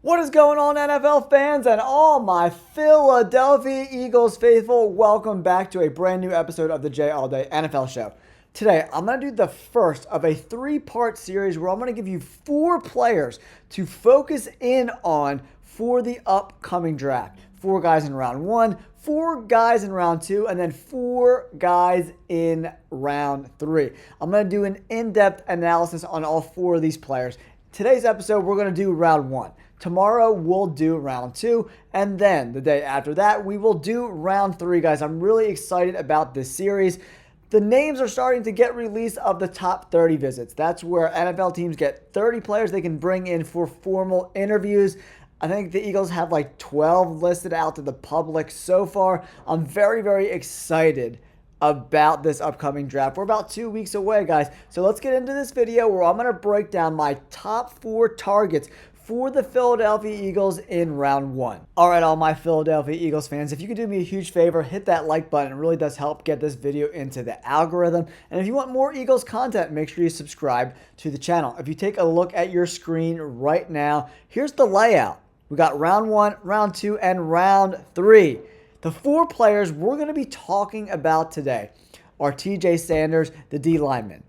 What is going on, NFL fans and all my Philadelphia Eagles faithful? Welcome back to a brand new episode of the J All Day NFL Show. Today, I'm going to do the first of a three-part series where I'm going to give you 4 players to focus in on for the upcoming draft. 4 guys in round 1, 4 guys in round 2, and then 4 guys in round 3. I'm going to do an in-depth analysis on all 4 of these players. Today's episode, we're going to do round 1. Tomorrow, we'll do round 2, and then the day after that, we will do round 3, guys. I'm really excited about this series. The names are starting to get released of the top 30 visits. That's where NFL teams get 30 players they can bring in for formal interviews. I think the Eagles have like 12 listed out to the public so far. I'm very, very excited about this upcoming draft. We're about 2 weeks away, guys. So let's get into this video where I'm going to break down my top 4 targets for the Philadelphia Eagles in round 1. All right, all my Philadelphia Eagles fans, if you could do me a huge favor, hit that like button. It really does help get this video into the algorithm. And if you want more Eagles content, make sure you subscribe to the channel. If you take a look at your screen right now, here's the layout. We got round 1, round 2, and round 3. The 4 players we're going to be talking about today are TJ Sanders, the D lineman,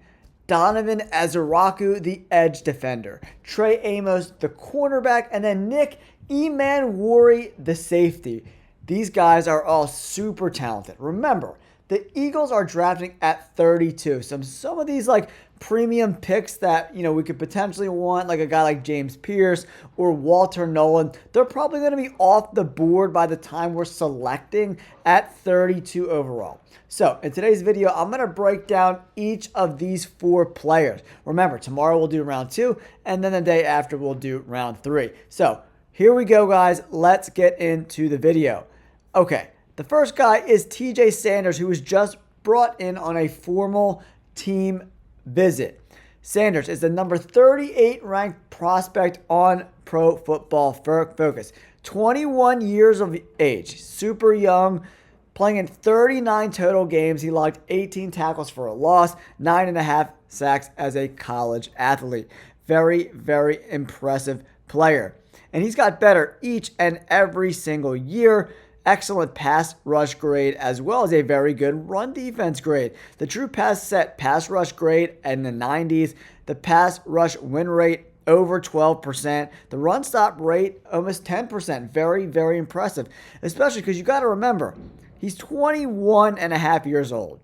Donovan Ezeiruaku, the edge defender, Trey Amos, the cornerback, and then Nick Emmanwori, the safety. These guys are all super talented. Remember, the Eagles are drafting at 32. Some of these like premium picks that, we could potentially want, like a guy like James Pierce or Walter Nolan, they're probably going to be off the board by the time we're selecting at 32 overall. So in today's video, I'm going to break down each of these 4 players. Remember, tomorrow we'll do round 2, and then the day after we'll do round 3. So here we go, guys. Let's get into the video. Okay, the first guy is TJ Sanders, who was just brought in on a formal team visit. Sanders is the number 38 ranked prospect on Pro Football Focus. 21 years of age, super young, playing in 39 total games. He logged 18 tackles for a loss, 9.5 sacks as a college athlete. Very, very impressive player. And he's got better each and every single year. Excellent pass rush grade as well as a very good run defense grade. The true pass rush grade in the 90s. The pass rush win rate over 12%. The run stop rate almost 10%. Very, very impressive. Especially because you got to remember, he's 21 and a half years old,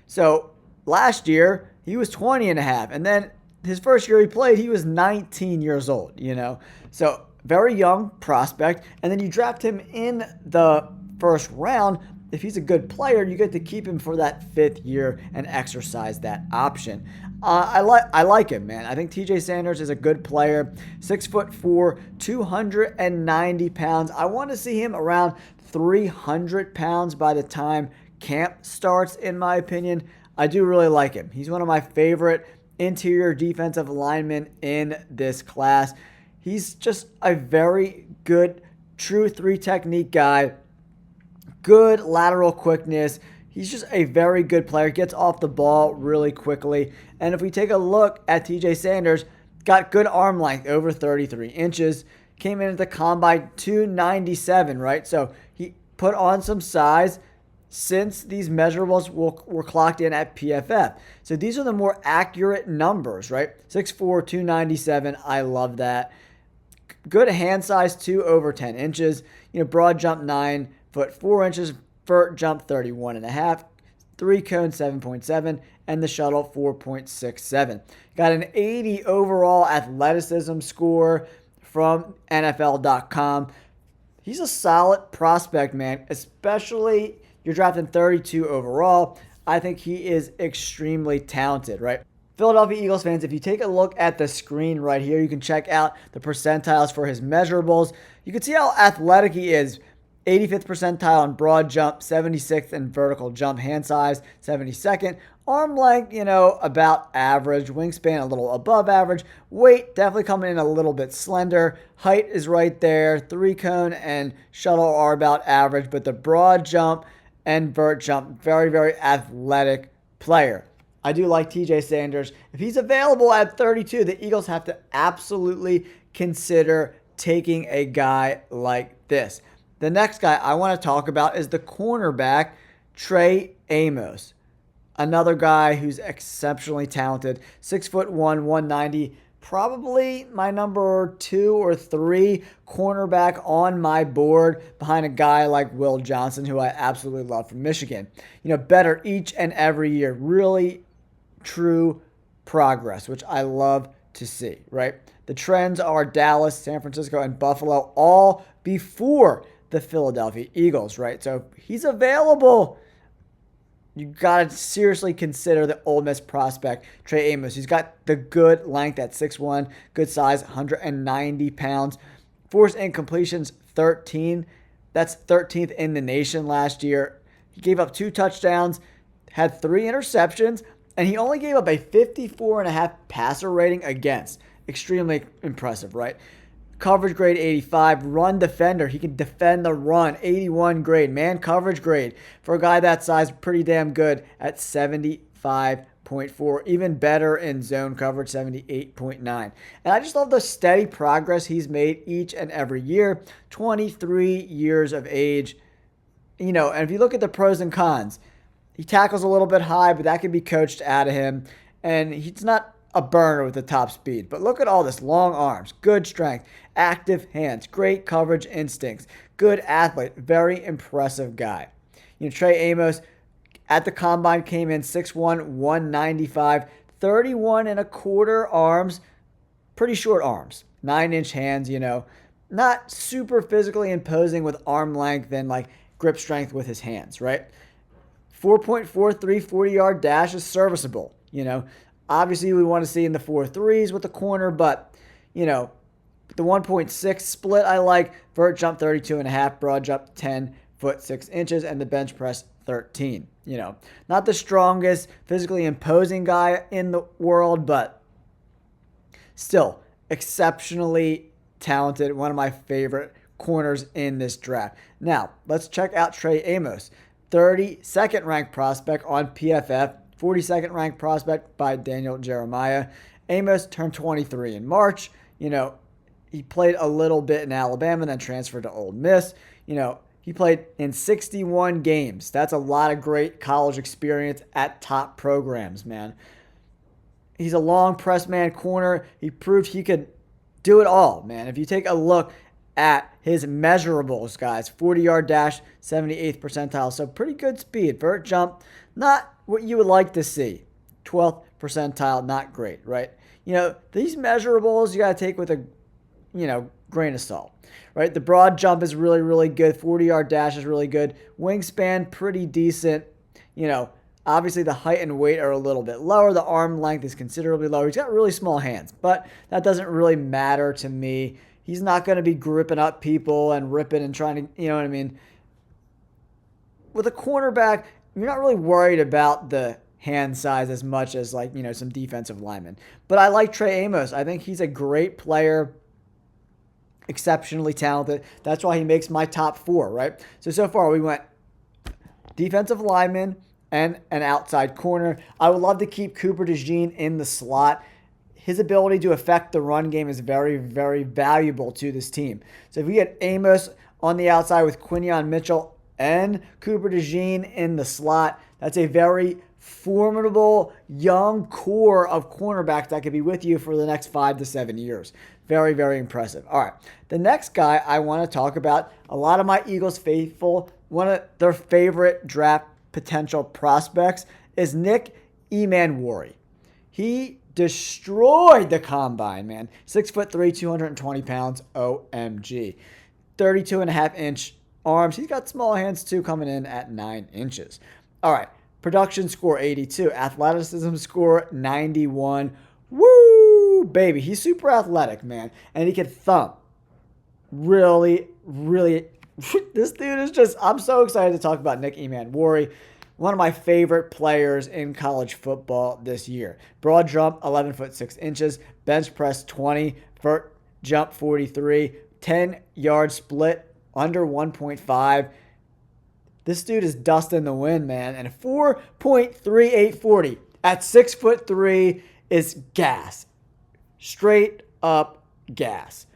So last year, he was 20 and a half. And then his first year he played, he was 19 years old, So very young prospect. And then you draft him in the first round. If he's a good player, you get to keep him for that 5th year and exercise that option. I like him, man. I think TJ Sanders is a good player. 6'4", 290 pounds. I want to see him around 300 pounds by the time camp starts, in my opinion. I do really like him. He's one of my favorite interior defensive linemen in this class. He's just a very good, true 3 technique guy. Good lateral quickness. He's just a very good player. Gets off the ball really quickly. And if we take a look at TJ Sanders, got good arm length, over 33 inches. Came in at the combine 297, right? So he put on some size since these measurables were clocked in at PFF. So these are the more accurate numbers, right? 6'4", 297. I love that. Good hand size, too, over 10 inches. Broad jump 9 foot 4 inches. Vert jump 31.5. 3 cone 7.7. And the shuttle 4.67. Got an 80 overall athleticism score from NFL.com. He's a solid prospect, man, especially you're drafting 32 overall. I think he is extremely talented, right? Philadelphia Eagles fans, if you take a look at the screen right here, you can check out the percentiles for his measurables. You can see how athletic he is. 85th percentile in broad jump, 76th in vertical jump, hand size, 72nd. Arm length, about average. Wingspan, a little above average. Weight, definitely coming in a little bit slender. Height is right there. 3 cone and shuttle are about average. But the broad jump and vert jump, very, very athletic player. I do like TJ Sanders. If he's available at 32, the Eagles have to absolutely consider taking a guy like this. The next guy I want to talk about is the cornerback, Trey Amos. Another guy who's exceptionally talented, 6'1", 190, probably my number 2 or 3 cornerback on my board behind a guy like Will Johnson, who I absolutely love from Michigan. Better each and every year. Really true progress, which I love to see, right? The trends are Dallas, San Francisco, and Buffalo, all before the Philadelphia Eagles, right? So he's available. You got to seriously consider the Ole Miss prospect, Trey Amos. He's got the good length at 6'1", good size, 190 pounds. Forced incompletions, 13. That's 13th in the nation last year. He gave up 2 touchdowns, had 3 interceptions, and he only gave up a 54.5 passer rating against. Extremely impressive, right? Coverage grade 85, run defender. He can defend the run, 81 grade. Man coverage grade for a guy that size, pretty damn good at 75.4. Even better in zone coverage, 78.9. And I just love the steady progress he's made each and every year. 23 years of age. And if you look at the pros and cons, he tackles a little bit high, but that can be coached out of him. And he's not a burner with the top speed. But look at all this. Long arms, good strength, active hands, great coverage instincts, good athlete, very impressive guy. Trey Amos at the combine came in 6'1", 195, 31 and a quarter arms, pretty short arms, 9-inch hands, not super physically imposing with arm length and like grip strength with his hands, right? 4.43 40-yard dash is serviceable, Obviously, we want to see in the 4.3s with the corner, but, the 1.6 split I like. Vert jump 32.5, broad jump 10 foot 6 inches, and the bench press 13. Not the strongest, physically imposing guy in the world, but still exceptionally talented. One of my favorite corners in this draft. Now, let's check out Trey Amos, 32nd ranked prospect on PFF. 42nd ranked prospect by Daniel Jeremiah. Amos turned 23 in March. He played a little bit in Alabama, then transferred to Ole Miss. He played in 61 games. That's a lot of great college experience at top programs, man. He's a long press man corner. He proved he could do it all, man. If you take a look at his measurables, guys, 40-yard dash, 78th percentile. So pretty good speed. Vert jump, not what you would like to see. 12th percentile, not great, right? These measurables you got to take with a, grain of salt, right? The broad jump is really, really good. 40-yard dash is really good. Wingspan, pretty decent. Obviously the height and weight are a little bit lower. The arm length is considerably lower. He's got really small hands, but that doesn't really matter to me. He's not going to be gripping up people and ripping and trying to, what I mean? With a cornerback, you're not really worried about the hand size as much as some defensive linemen. But I like Trey Amos. I think he's a great player, exceptionally talented. That's why he makes my top 4, right? So far we went defensive lineman and an outside corner. I would love to keep Cooper DeJean in the slot. His ability to affect the run game is very, very valuable to this team. So if we get Amos on the outside with Quinyon Mitchell and Cooper DeJean in the slot, that's a very formidable young core of cornerbacks that could be with you for the next 5 to 7 years. Very, very impressive. All right, the next guy I want to talk about, a lot of my Eagles faithful, one of their favorite draft potential prospects is Nick Emmanwori. He destroyed the combine, man. 6'3", 220 pounds, OMG. 32.5-inch arms. He's got small hands too, coming in at 9 inches. All right, production score 82. Athleticism score 91. Woo, baby. He's super athletic, man. And he can thump. Really, really. This dude is just, I'm so excited to talk about Nick Emmanwori. One of my favorite players in college football this year. Broad jump, 11 foot 6 inches. Bench press, 20. Vert jump, 43. 10-yard split, under 1.5. This dude is dusting the wind, man. And a 4.3840 at 6'3" is gas. Straight up gas.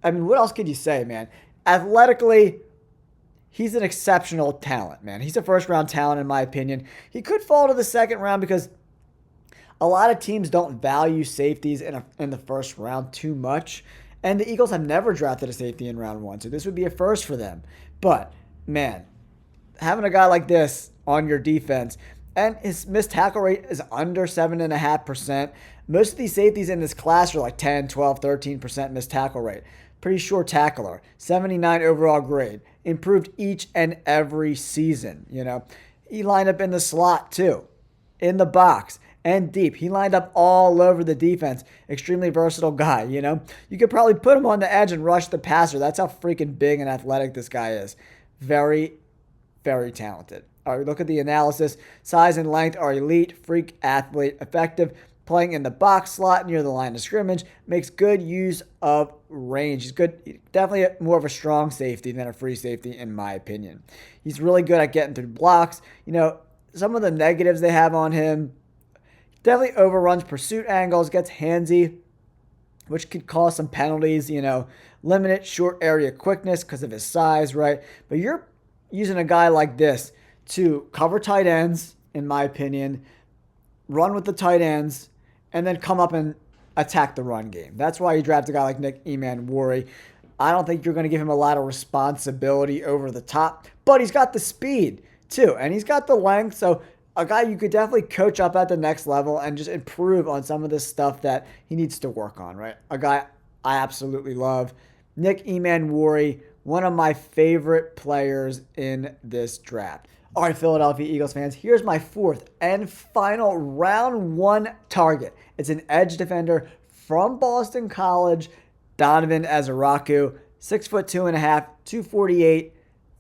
I mean, what else could you say, man? Athletically, he's an exceptional talent, man. He's a first-round talent, in my opinion. He could fall to the second round because a lot of teams don't value safeties in the first round too much. And the Eagles have never drafted a safety in round one, so this would be a first for them. But, man, having a guy like this on your defense, and his missed tackle rate is under 7.5%. Most of these safeties in this class are like 10, 12, 13% missed tackle rate. Pretty sure tackler. 79 overall grade. Improved each and every season, He lined up in the slot, too. In the box. And deep. He lined up all over the defense. Extremely versatile guy, You could probably put him on the edge and rush the passer. That's how freaking big and athletic this guy is. Very, very talented. All right, look at the analysis. Size and length are elite, freak athlete, effective, playing in the box slot near the line of scrimmage, makes good use of range. He's good, definitely more of a strong safety than a free safety, in my opinion. He's really good at getting through blocks. Some of the negatives they have on him, definitely overruns pursuit angles, gets handsy, which could cause some penalties, limited short area quickness because of his size, right? But you're using a guy like this to cover tight ends, in my opinion, run with the tight ends, and then come up and attack the run game. That's why you draft a guy like Nick Emmanwori. I don't think you're going to give him a lot of responsibility over the top, but he's got the speed, too, and he's got the length, so a guy you could definitely coach up at the next level and just improve on some of the stuff that he needs to work on, right? A guy I absolutely love. Nick Emmanwori, one of my favorite players in this draft. All right, Philadelphia Eagles fans, here's my fourth and final round one target. It's an edge defender from Boston College, Donovan Ezeiruaku, 6'2.5", 248,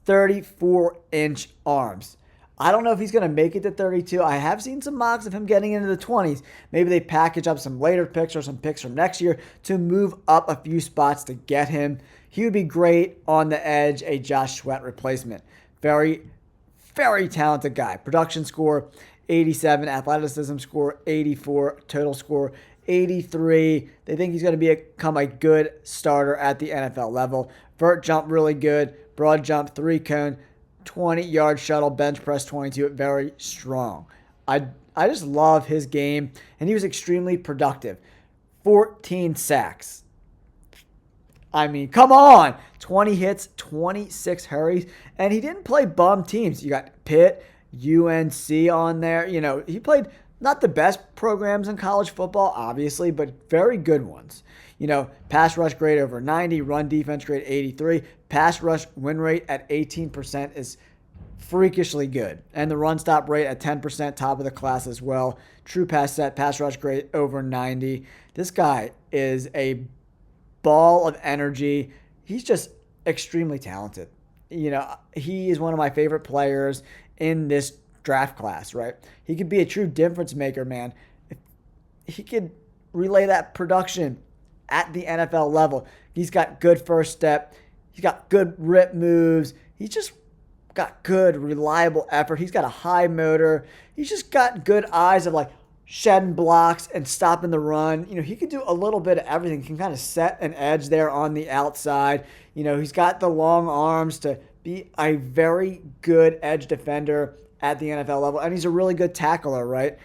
34-inch arms. I don't know if he's going to make it to 32. I have seen some mocks of him getting into the 20s. Maybe they package up some later picks or some picks from next year to move up a few spots to get him. He would be great on the edge, a Josh Sweat replacement. Very, very talented guy. Production score, 87. Athleticism score, 84. Total score, 83. They think he's going to become a good starter at the NFL level. Vert jump, really good. Broad jump, 3-cone. 20-yard shuttle, bench press 22, very strong. I just love his game, and he was extremely productive. 14 sacks. I mean, come on! 20 hits, 26 hurries, and he didn't play bum teams. You got Pitt, UNC on there. He played not the best programs in college football, obviously, but very good ones. Pass rush grade over 90, run defense grade 83. Pass rush win rate at 18% is freakishly good. And the run stop rate at 10%, top of the class as well. True pass set, pass rush grade over 90. This guy is a ball of energy. He's just extremely talented. He is one of my favorite players in this draft class, right? He could be a true difference maker, man. If he could relay that production at the NFL level. He's got good first step. He's got good rip moves. He's just got good, reliable effort. He's got a high motor. He's just got good eyes of shedding blocks and stopping the run. He could do a little bit of everything. He can kind of set an edge there on the outside. He's got the long arms to be a very good edge defender at the NFL level. And he's a really good tackler, right?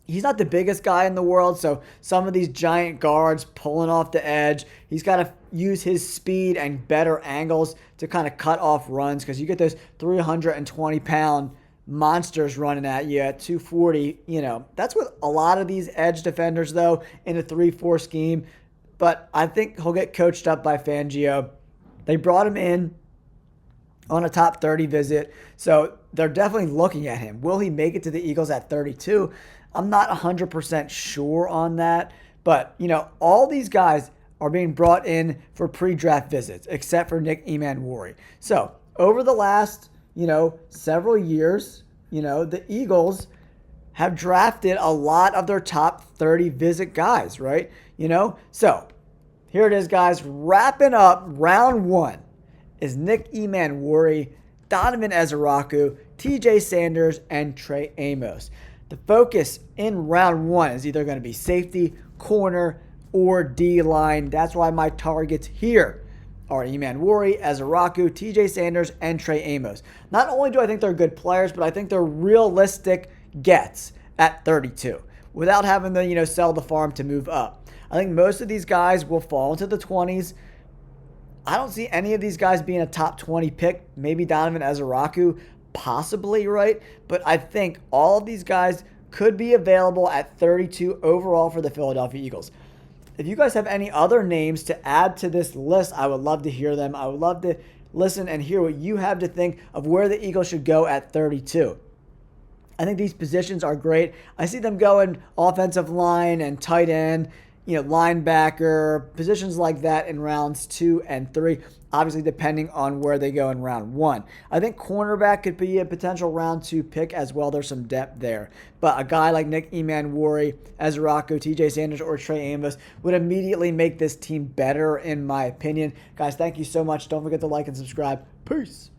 He's not the biggest guy in the world, so some of these giant guards pulling off the edge, he's got to use his speed and better angles to kind of cut off runs because you get those 320-pound monsters running at you at 240. That's what a lot of these edge defenders, though, in a 3-4 scheme. But I think he'll get coached up by Fangio. They brought him in on a top 30 visit, so they're definitely looking at him. Will he make it to the Eagles at 32? I'm not 100% sure on that, but, all these guys are being brought in for pre-draft visits, except for Nick Emmanwori. So, over the last, several years, the Eagles have drafted a lot of their top 30 visit guys, right? So, here it is, guys. Wrapping up round one is Nick Emmanwori, Donovan Ezeiruaku, TJ Sanders, and Trey Amos. The focus in round one is either going to be safety, corner, or D-line. That's why my targets here are Emmanwori, Ezeiruaku, TJ Sanders, and Trey Amos. Not only do I think they're good players, but I think they're realistic gets at 32 without having to, sell the farm to move up. I think most of these guys will fall into the 20s. I don't see any of these guys being a top 20 pick. Maybe Donovan Ezeiruaku, possibly, right? But I think all of these guys could be available at 32 overall for the Philadelphia Eagles. If you guys have any other names to add to this list, I would love to hear them. I would love to listen and hear what you have to think of where the Eagles should go at 32. I think these positions are great. I see them going offensive line and tight end, linebacker, positions like that in rounds 2 and 3, obviously depending on where they go in round 1. I think cornerback could be a potential round 2 pick as well. There's some depth there. But a guy like Nick Emmanwori, Ezeiruaku, TJ Sanders, or Trey Amos would immediately make this team better, in my opinion. Guys, thank you so much. Don't forget to like and subscribe. Peace.